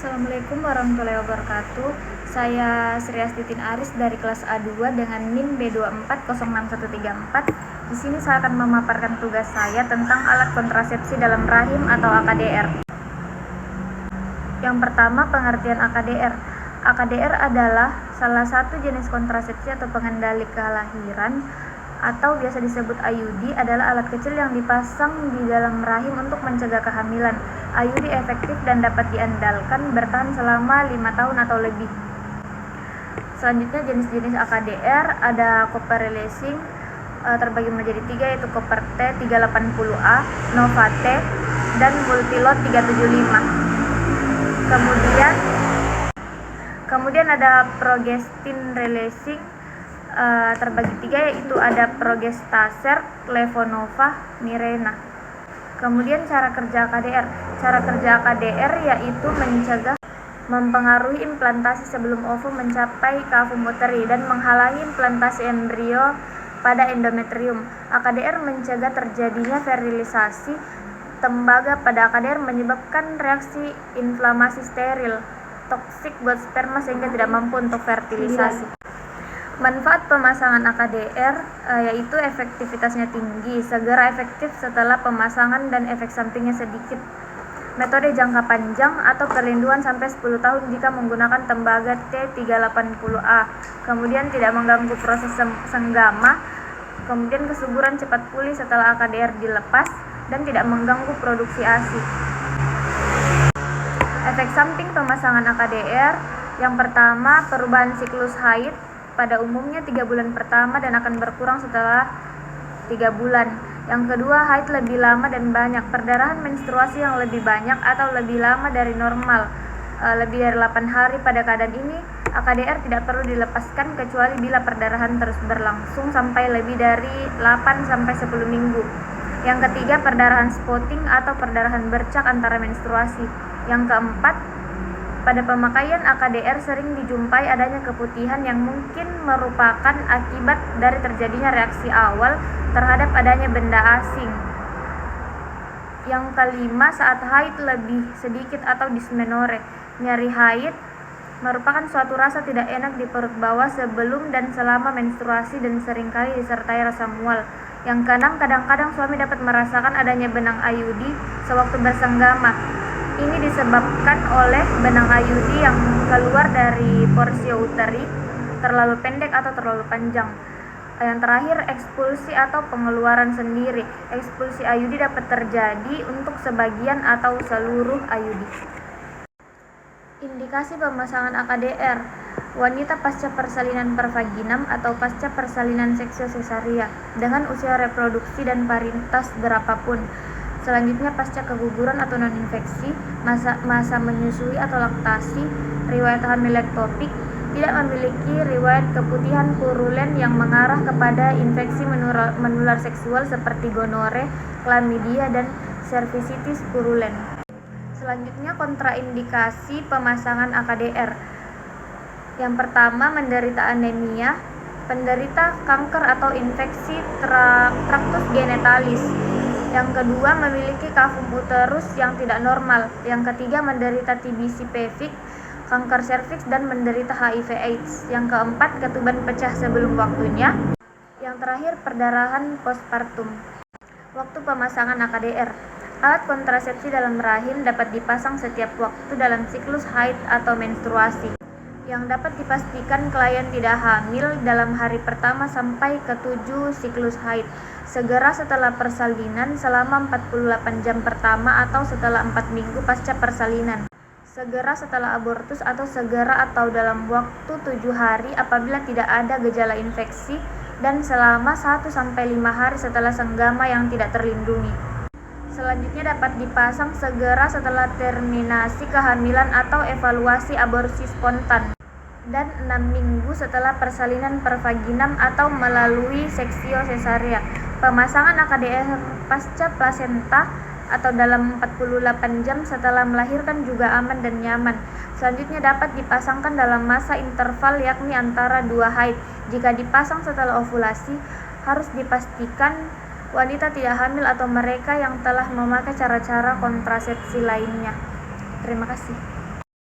Assalamualaikum warahmatullahi wabarakatuh. Saya Sri Astitin Aris dari kelas A2 dengan NIM B24061134. Di sini saya akan memaparkan tugas saya tentang alat kontrasepsi dalam rahim atau AKDR. Yang pertama, pengertian AKDR. AKDR adalah salah satu jenis kontrasepsi atau pengendali kelahiran atau biasa disebut IUD, adalah alat kecil yang dipasang di dalam rahim untuk mencegah kehamilan. IUD efektif dan dapat diandalkan bertahan selama 5 tahun atau lebih. Selanjutnya, jenis-jenis AKDR ada copper releasing, terbagi menjadi 3, yaitu copper T380A, Nova T, dan Multilot 375. Kemudian ada progestin releasing, terbagi 3, yaitu ada Progestaser, Levonova, Mirena. Kemudian cara kerja AKDR. Cara kerja AKDR yaitu mencegah mempengaruhi implantasi sebelum ovum mencapai ke ovum uteri dan menghalangi implantasi embrio pada endometrium. AKDR mencegah terjadinya sterilisasi. Tembaga pada AKDR menyebabkan reaksi inflamasi steril, toksik buat sperma sehingga tidak mampu untuk fertilisasi. Manfaat pemasangan AKDR yaitu efektivitasnya tinggi, segera efektif setelah pemasangan, dan efek sampingnya sedikit. Metode jangka panjang atau perlindungan sampai 10 tahun jika menggunakan tembaga T380A. Kemudian tidak mengganggu proses senggama. Kemudian kesuburan cepat pulih setelah AKDR dilepas dan tidak mengganggu produksi ASI. Efek samping pemasangan AKDR. Yang pertama, perubahan siklus haid pada umumnya 3 bulan pertama dan akan berkurang setelah 3 bulan. Yang kedua, haid lebih lama dan banyak, perdarahan menstruasi yang lebih banyak atau lebih lama dari normal, lebih dari 8 hari. Pada keadaan ini, AKDR tidak perlu dilepaskan kecuali bila perdarahan terus berlangsung sampai lebih dari 8-10 minggu. Yang ketiga, perdarahan spotting atau perdarahan bercak antara menstruasi. Yang keempat, pada pemakaian AKDR sering dijumpai adanya keputihan yang mungkin merupakan akibat dari terjadinya reaksi awal terhadap adanya benda asing. Yang kelima, saat haid lebih sedikit atau dysmenorrhea. Nyeri haid merupakan suatu rasa tidak enak di perut bawah sebelum dan selama menstruasi dan seringkali disertai rasa mual. Yang keenam, kadang-kadang suami dapat merasakan adanya benang IUD sewaktu bersenggama. Ini disebabkan oleh benang IUD yang keluar dari porsio uteri terlalu pendek atau terlalu panjang. Yang terakhir, ekspulsi atau pengeluaran sendiri. Ekspulsi IUD dapat terjadi untuk sebagian atau seluruh IUD. Indikasi pemasangan AKDR. Wanita pasca persalinan pervaginam atau pasca persalinan seksio sesaria dengan usia reproduksi dan paritas berapapun. Selanjutnya, pasca keguguran atau non-infeksi, masa menyusui atau laktasi, riwayat hamil ektopik, tidak memiliki riwayat keputihan purulen yang mengarah kepada infeksi menular seksual seperti gonore, chlamydia, dan cervicitis purulen. Selanjutnya, kontraindikasi pemasangan AKDR. Yang pertama, menderita anemia, penderita kanker atau infeksi traktus genitalis. Yang kedua, memiliki kavum uterus yang tidak normal. Yang ketiga, menderita TBC pelvic, kanker serviks, dan menderita HIV/AIDS. Yang keempat, ketuban pecah sebelum waktunya. Yang terakhir, perdarahan postpartum. Waktu pemasangan AKDR. Alat kontrasepsi dalam rahim dapat dipasang setiap waktu dalam siklus haid atau menstruasi. Yang dapat dipastikan klien tidak hamil dalam hari pertama sampai ke-7 siklus haid, segera setelah persalinan selama 48 jam pertama atau setelah 4 minggu pasca persalinan, segera setelah abortus atau segera atau dalam waktu 7 hari apabila tidak ada gejala infeksi, dan selama 1-5 hari setelah senggama yang tidak terlindungi. Selanjutnya, dapat dipasang segera setelah terminasi kehamilan atau evaluasi aborsi spontan, dan 6 minggu setelah persalinan pervaginam atau melalui seksio sesarea. Pemasangan AKDR pasca plasenta atau dalam 48 jam setelah melahirkan juga aman dan nyaman. Selanjutnya, dapat dipasangkan dalam masa interval yakni antara 2 haid. Jika dipasang setelah ovulasi, harus dipastikan wanita tidak hamil atau mereka yang telah memakai cara-cara kontrasepsi lainnya. Terima kasih.